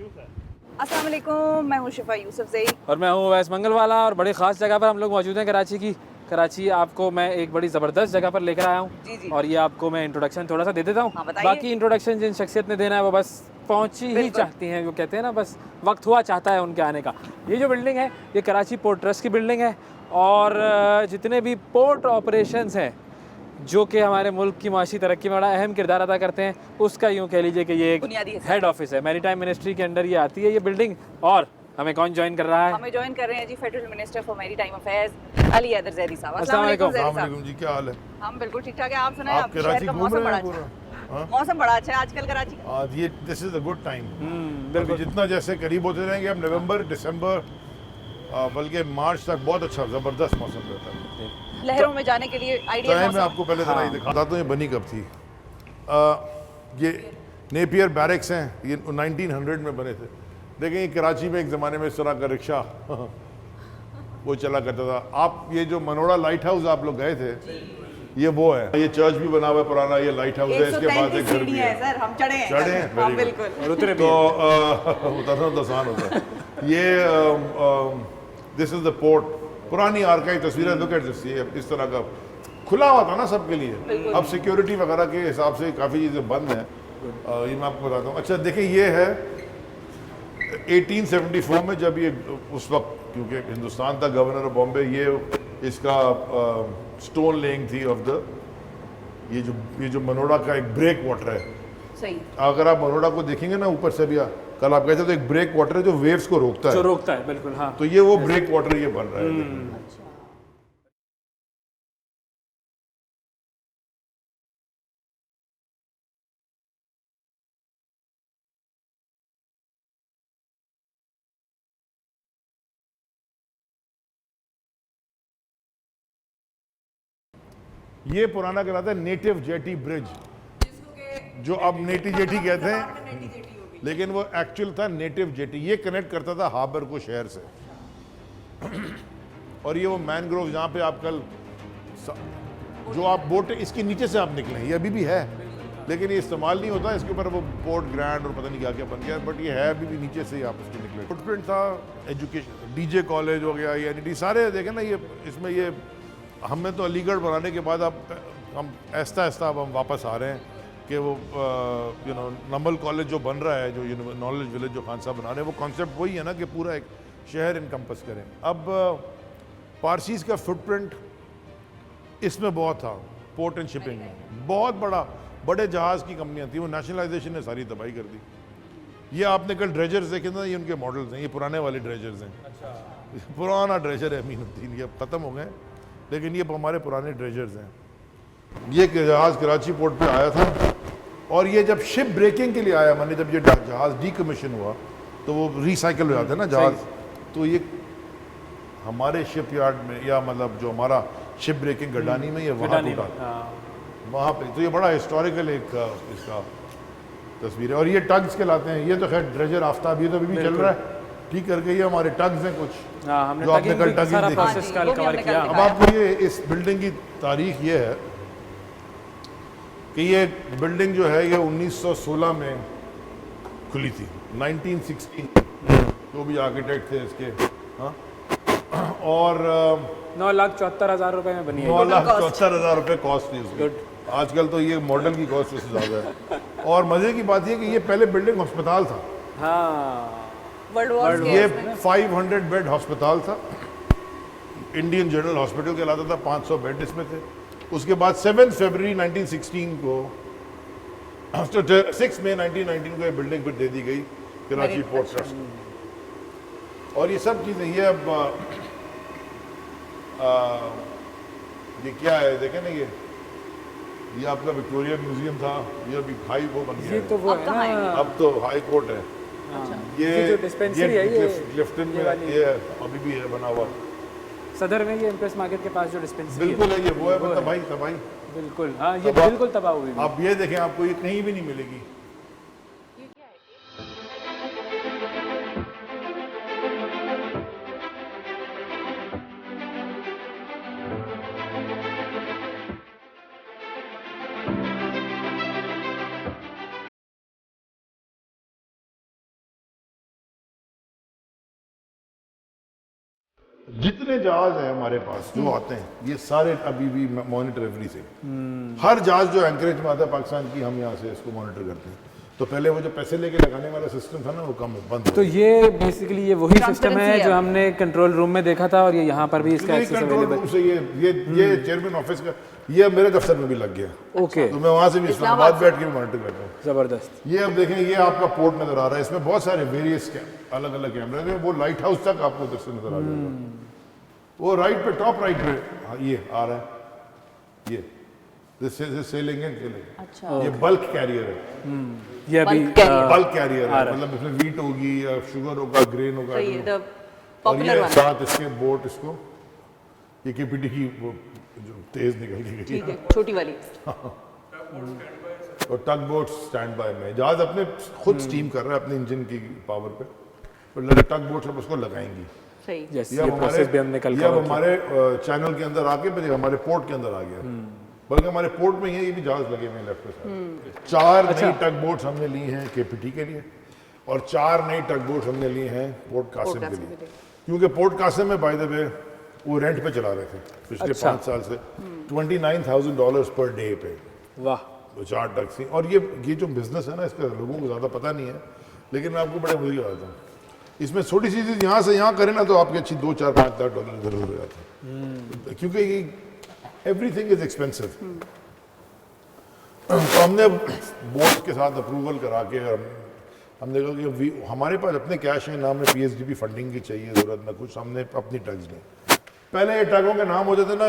अस्सलाम वालेकुम, मैं हूँ शिफा यूसुफजई। और मैं हूँ वैस मंगलवाला और बड़ी ख़ास जगह पर हम लोग मौजूद हैं कराची की। कराची आपको मैं एक बड़ी ज़बरदस्त जगह पर लेकर आया हूँ। जी, जी। और ये आपको मैं इंट्रोडक्शन थोड़ा सा दे देता हूँ। हाँ, बताइए। बाकी इंट्रोडक्शन जिन शख्सियत ने देना है वो बस पहुँची ही बिल्कुल। चाहती हैं, वो कहते हैं ना बस वक्त हुआ चाहता है उनके आने का। ये जो बिल्डिंग है ये कराची पोर्ट ट्रस्ट की बिल्डिंग है और जितने भी पोर्ट ऑपरेशंस हैं जो कि हमारे मुल्क की माशी तरक्की में बड़ा अहम किरदार अदा करते हैं, उसका यूँ कह लीजिए कि ये एक बुनियादी हिस्सा हेड है। ऑफिस है। मैरीटाइम मिनिस्ट्री के अंडर ये आती है ये बिल्डिंग। और हमें कौन ज्वाइन कर रहा है? हमें ज्वाइन कर रहे हैं जी federal minister for maritime affairs Ali Haider Zaidi sahab. अस्सलाम वालेकुम। जैदी अस्सलाम साहब। वालेकुम जी, क्या हाल है? हम बिल्कुल ठीक ठाक है। आप सुनाएं, आप आपके शहर कराची का घूम मौसम रहे बड़ा हैं अच्छा पूरा? है। मौसम बड़ा अच्छा है आजकल कराची। आज ये this is a good time. अभी बिल्कुल। जितना जैसे करीब होते रहेंगे अब नवंबर दिसंबर बल्कि मार्च तक बहुत अच्छा ज़बरदस्त मौसम रहता है। लहरों में जाने के लिए आइडियल चाहे मैं मौसम। आपको पहले ज़रा ये दिखाता हूँ ये बनी कब थी। ये नेपियर बैरक्स हैं, ये 1900 में बने थे। देखें ये कराची में एक ज़माने में इस तरह का रिक्शा वो चला करता था। आप ये जो मनोड़ा लाइट हाउस आप लोग गए थे, ये वो है। ये चर्च भी बना हुआ है पुराना, ये लाइट हाउस है, इसके बाद एक घर भी है। सर हम चढ़े हैं। चढ़े हैं? हाँ, Very good. बिल्कुल। और उतरे भी तो हैं। उतरना तो आसान होता है। ये दिस इज द पोर्ट। पुरानी आर्काइव तस्वीरें लुक एट दिस, ये इस तरह का खुला हुआ था ना सबके लिए। अब सिक्योरिटी वगैरह के हिसाब से काफ़ी चीज़ें बंद हैं। ये मैं आपको बताता हूँ। अच्छा देखिए ये है 1874 में जब ये उस वक्त क्योंकि हिंदुस्तान था गवर्नर ऑफ बॉम्बे, ये इसका स्टोन लेइंग थी ऑफ द ये जो मनोड़ा का एक ब्रेक वाटर है। सही। अगर आप मनोड़ा को देखेंगे ना ऊपर से भी कल आप कहते तो एक ब्रेक वाटर है जो वेव्स को रोकता जो है। रोकता है, बिल्कुल। हाँ, तो ये वो ब्रेक वाटर ये बन रहा है देखिए। ये पुराना कहलाता है नेटिव जेटी ब्रिज, जो अब नेटी जेटी कहते हैं, लेकिन वो एक्चुअल था नेटिव जेटी। ये कनेक्ट करता था हार्बर को शहर से। और ये वो मैनग्रोव जहाँ पे आप कल जो आप बोट इसके नीचे से आप निकले, ये अभी भी है लेकिन ये इस्तेमाल नहीं होता। इसके ऊपर वो पोर्ट ग्रैंड और पता नहीं क्या क्या बन गया, बट ये है अभी भी नीचे से ही आप उसके निकले। फुटप्रिंट था एजुकेशन, डीजे कॉलेज हो गया, ये सारे देखें ना, ये इसमें ये हमने तो अलीगढ़ बनाने के बाद अब हम ऐसा ऐसा अब हम वापस आ रहे हैं कि वो नंबल कॉलेज जो बन रहा है, जो नॉलेज विलेज जो खान साहब बना रहे हैं, वो कॉन्सेप्ट वही है ना कि पूरा एक शहर इनकम्पस करें। अब पारसीज़ का फुटप्रिंट इसमें बहुत था। पोर्ट एंड शिपिंग में बहुत बड़े जहाज़ की कंपनियां थी, वो नेशनलाइजेशन ने सारी तबाही कर दी। ये आपने कल ड्रेजर्स देखे ना, ये उनके मॉडल्स हैं, ये पुराने वाले ड्रेजर्स हैं। अच्छा। पुराना ड्रेजर है अमीनुद्दीन, ये अब ख़त्म हो गए लेकिन ये हमारे पुराने ड्रेजर्स हैं। ये जहाज़ कराची पोर्ट पे आया था और ये जब शिप ब्रेकिंग के लिए आया, माने जब ये जहाज़ डीकमीशन हुआ तो वो रिसाइकिल हो जाते हैं ना जहाज़, तो ये हमारे शिप यार्ड में या मतलब जो हमारा शिप ब्रेकिंग गडानी में, ये वहाँ टूटा वहाँ पे। तो ये बड़ा हिस्टोरिकल एक इसका तस्वीर है। और ये टग्स कहलाते हैं। ये तो खैर ड्रेजर आफ्ताब, ये तो अभी भी चल रहा है, ठीक करके। ये हमारे टग्स हैं कुछ, हमने जो आपने कल सारा टगिंग प्रोसेस देखी। कल कवर किया। अब आपको ये इस बिल्डिंग की तारीख ये है कि ये बिल्डिंग जो है ये 1916 में खुली थी, 1916। जो भी आर्किटेक्ट थे इसके, हाँ, और 9,74,000 रुपए में बनी है। 9,74,000 रुपए कॉस्ट थी उसकी। आजकल तो ये मॉडल की कॉस्ट उससे ज़्यादा है। और मज़े की बात ये कि ये पहले बिल्डिंग अस्पताल था। हाँ, वर्ल्ड वॉर ये 500 बेड अस्पताल था, इंडियन जनरल हॉस्पिटल कहलाता था। 500 बेड इसमें थे। उसके बाद 7 फरवरी 1916 को 6 मई 1919 को ये बिल्डिंग फिर दे दी गई कराची पोर्ट ट्रस्ट। और ये सब चीज़ें ये अब ये क्या है देखें ना, ये आपका विक्टोरिया म्यूजियम था, ये अभी हाई वो बन गया ये तो है। वो है ना, अब तो हाई कोर्ट है। ये जो डिस्पेंसरी है ये क्लिफ्टन में ये अभी भी है बना हुआ। सदर में, ये इम्प्रेस मार्केट के पास जो डिस्पेंसरी बिल्कुल है, ये वो है तबाही। बिल्कुल। हाँ, ये बिल्कुल तबाह हुई। आप ये देखें, आपको ये कहीं भी नहीं मिलेगी। जितने जहाज हैं हमारे पास जो आते हैं ये सारे अभी भी मॉनिटर एवरीथिंग। हर जहाज जो एंकरेज में आता है पाकिस्तान की, हम यहाँ से इसको मॉनिटर करते हैं। तो पहले वो जो पैसे लेके लगाने वाला सिस्टम था ना, वो कम बंद हो तो ये बेसिकली ये वही सिस्टम है जो हमने कंट्रोल रूम में देखा था, और ये यहाँ पर भी इसका एक्सेस कंट्रोल अवेलेबल। रूम से ये चेयरमैन ऑफिस का ये मेरे दफ्तर में भी लग गया। ओके, तो मैं वहाँ से भी इस्लामाबाद बैठ के भी मॉनिटर करता हूँ। जबरदस्त। ये अब देखें, ये आपका पोर्ट नजर आ रहा है, इसमें बहुत सारे वेरियस अलग अलग कैमरे हैं। वो लाइट हाउस तक आपको उधर से नजर आ जाएगा। वो राइट पे, टॉप राइट पे ये आ रहा है, ये सेलिंग है। अच्छा, ये बल्क कैरियर है। ये अभी बल्क कैरियर है, मतलब इसमें वीट होगी या शुगर होगा, ग्रेन होगा। सही है, the और popular ये one। साथ इसके बोट, इसको ये केपीटी की वो जो तेज निकल गई ठीक है, छोटी वाली। और टग बोट स्टैंड बाय में, जहाज अपने खुद स्टीम कर रहा है अपने इंजन की पावर पे, और टग बोट सब उसको लगाएंगी। सही। यस, ये ये प्रोसेस भी हमने कल ये अब हमारे चैनल के अंदर आके फिर हमारे पोर्ट के अंदर आ गया। बल्कि हमारे पोर्ट में ये भी जहाज लगे हुए हैं लेफ्ट साइड। 4 नई टग बोट्स हमने ली हैं केपीटी के लिए, और 4 नई टग बोट्स हमने ली हैं पोर्ट कासिम के लिए। क्योंकि पोर्ट कासिम में बाय द वे वो रेंट पे चला रहे थे पिछले 5 साल से, $29,000 पर डे पे। वाह, वो 4 टग थी। और ये जो बिजनेस है ना, इसका लोगों को ज़्यादा पता नहीं है, लेकिन मैं आपको बड़े मजे बताता हूँ। इसमें छोटी सी चीज़ यहाँ से यहाँ करें ना, तो आपकी अच्छी $2-4-5 इधर उधर हो जाता है, क्योंकि एवरीथिंग इज एक्सपेंसिव। तो हमने बोर्ड के साथ अप्रूवल करा के हमने कहा कि हमारे पास अपने कैश हैं, ना हमें PSDP फंडिंग की चाहिए ज़रूरत, ना कुछ, हमने अपनी टैक्स ली। पहले ये टैगों के नाम होते थे ना,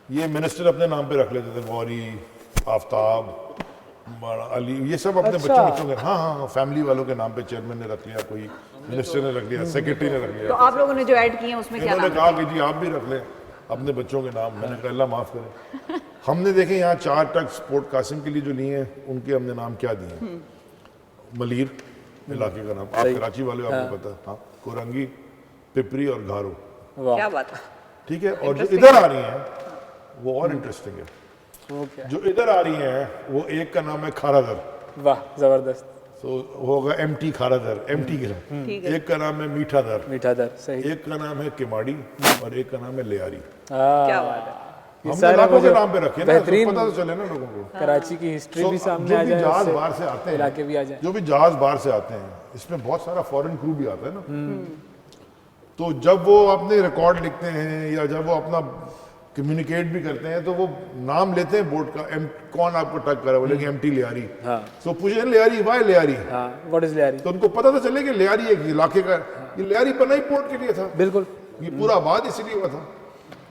ये मिनिस्टर अपने नाम पे रख लेते थे, गौरी, आफ्ताब, अली, ये सब अपने बच्चों के, हाँ, फैमिली वालों के नाम पे चेयरमैन ने रख लिया, कोई मिनिस्टर ने रख लिया, सेक्रेटरी ने रख लिया। तो आप लोगों ने जो ऐड किए हैं उसमें क्या इन्होंने कहा कि जी आप भी रख लें अपने बच्चों के नाम। मैंने कहा अल्लाह माफ़ करे। हमने देखे यहाँ 4 टग पोर्ट कासिम के लिए जो लिए हैं, उनके हमने नाम क्या दिए? मलीर इलाके का नाम, आप कराची वाले हो, आपको पता है। हाँ, कोरंगी, पिपरी और घारो। क्या बात है। ठीक है, और जो इधर आ रही हैं वो और इंटरेस्टिंग है। जो इधर आ रही हैं वो एक का नाम है खारादर। वाह, जबरदस्त। तो होगा MT खारादर, MT के लिए। एक का नाम है मीठा दर, सही। एक का नाम है किमाड़ी, और एक का नाम है लियारी। क्या बात है। हमने लाखों के नाम पे रखे ना, तो पता तो चले ना लोगों को। कराची की हिस्ट्री भी सामने आ जाए, जहाज बाहर से आते हैं, इलाके भी आ जाए। जो भी जहाज बाहर से आते हैं, इसमें बहुत सारा फॉरेन क्रू भी आता है ना। तो जब वो अपने रिकॉर्ड लिखते हैं या जब वो अपना कम्युनिकेट भी करते हैं, तो वो नाम लेते हैं बोट का, कौन आपको टग करा, बोले कि MT लियारी। तो पूछे लियारी, वाई लियारी, व्हाट इज लियारी? तो उनको पता तो चले कि लियारी एक इलाके का, ये लियारी बना ही पोर्ट के लिए था। बिल्कुल, ये पूरा आबाद इसीलिए हुआ था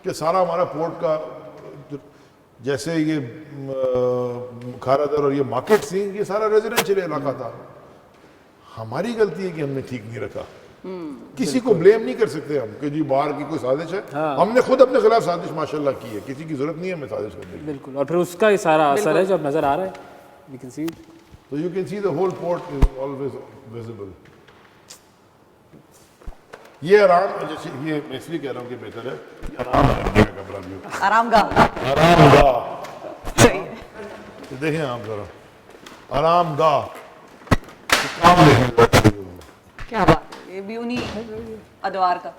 कि सारा हमारा पोर्ट का, जैसे ये खारादर और ये मार्केट थी, ये सारा रेजिडेंशियल इलाका था। हमारी गलती है कि हमने ठीक नहीं रखा। किसी को ब्लेम नहीं कर सकते हम कि जी बाहर की कोई साजिश है। हमने खुद अपने खिलाफ साजिश माशाल्लाह की है, किसी की जरूरत नहीं है हमें साजिश करने की। बिल्कुल, और फिर उसका ही सारा असर है जो अब नजर आ रहा है। वी कैन सी, तो you can see the whole port is always visible. ये आराम, जैसे ये मैं इसलिए कह रहा हूँ कि बेहतर है, आराम है कमरा भी, आरामगाह। आरामगाह। सही है। तो देखें आप जरा, आरामगाह, काम देखें। क्या बात है, ये भी उन्हीं अदवार का।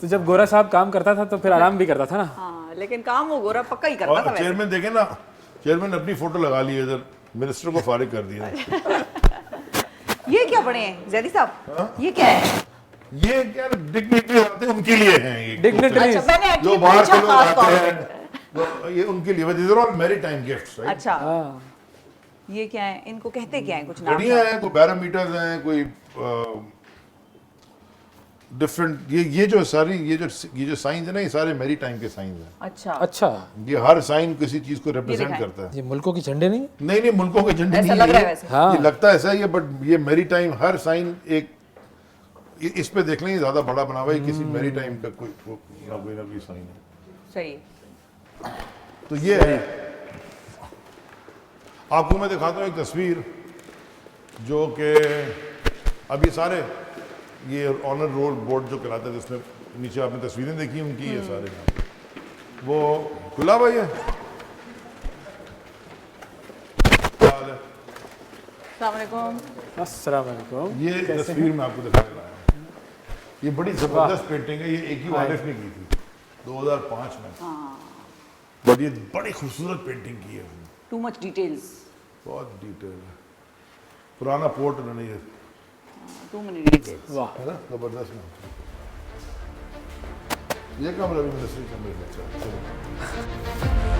तो जब गोरा साहब काम करता था तो फिर आराम भी करता था ना। हाँ, लेकिन काम वो गोरा पक्का ही करता था। वैसे चेयरमैन देखे ना, चेयरमैन ने अपनी फोटो लगा ली है इधर, मिनिस्टर को फारिग कर दिया। ये क्या बने हैं जैदी साहब? ये क्या है? ये क्या डिग्निटरी आते हैं उनके लिए हैं, ये डिग्निटरीज अच्छा, मैंने जो actually बाहर पूछा के लोग खास आते तौर हैं, पे। वो ये उनके लिए, these are all maritime gifts, right? अच्छा, ये क्या है? इनको कहते क्या है? कुछ नाम घड़ियां हैं, कोई बैरोमीटर्स हैं, कोई डिफरेंट, ये जो साइंस है ना, ये सारे मैरीटाइम के साइंस हैं। अच्छा अच्छा, ये हर साइन किसी चीज को रिप्रेजेंट दिखाएं। करता है। ये मुल्कों के झंडे नहीं? नहीं, मुल्कों के झंडे ऐसा नहीं लग रहा है है। वैसे। हाँ, ये लगता है ऐसा ही है, बट ये मैरीटाइम हर साइन एक, इस पे देख लें ज्यादा बड़ा बना हुआ है, किसी मैरीटाइम का कोई ना कोई साइन है। सही है। तो ये है। आपको मैं दिखाता हूँ एक तस्वीर, जो कि अब ये सारे ये ऑनर रोल बोर्ड जो कराते हैं, जिसमें नीचे आपने तस्वीरें देखी उनकी, ये सारे वो खुला हुआ है। अस्सलाम वालेकुम। अस्सलाम वालेकुम। ये तस्वीर में आपको दिखाने लाया हूं। ये बड़ी जबरदस्त पेंटिंग है, ये एक ही आरिफ ने की थी 2005 में। बट ये बड़ी खूबसूरत पेंटिंग की है उसने, टू मच डिटेल्स, बहुत डिटेल है। पुराना पोर्ट उन्होंने ये, टू मेनी डिटेल्स। वाह, है ना, जबरदस्त में। ये कमरा भी मिनिस्ट्री कमरे में अच्छा है।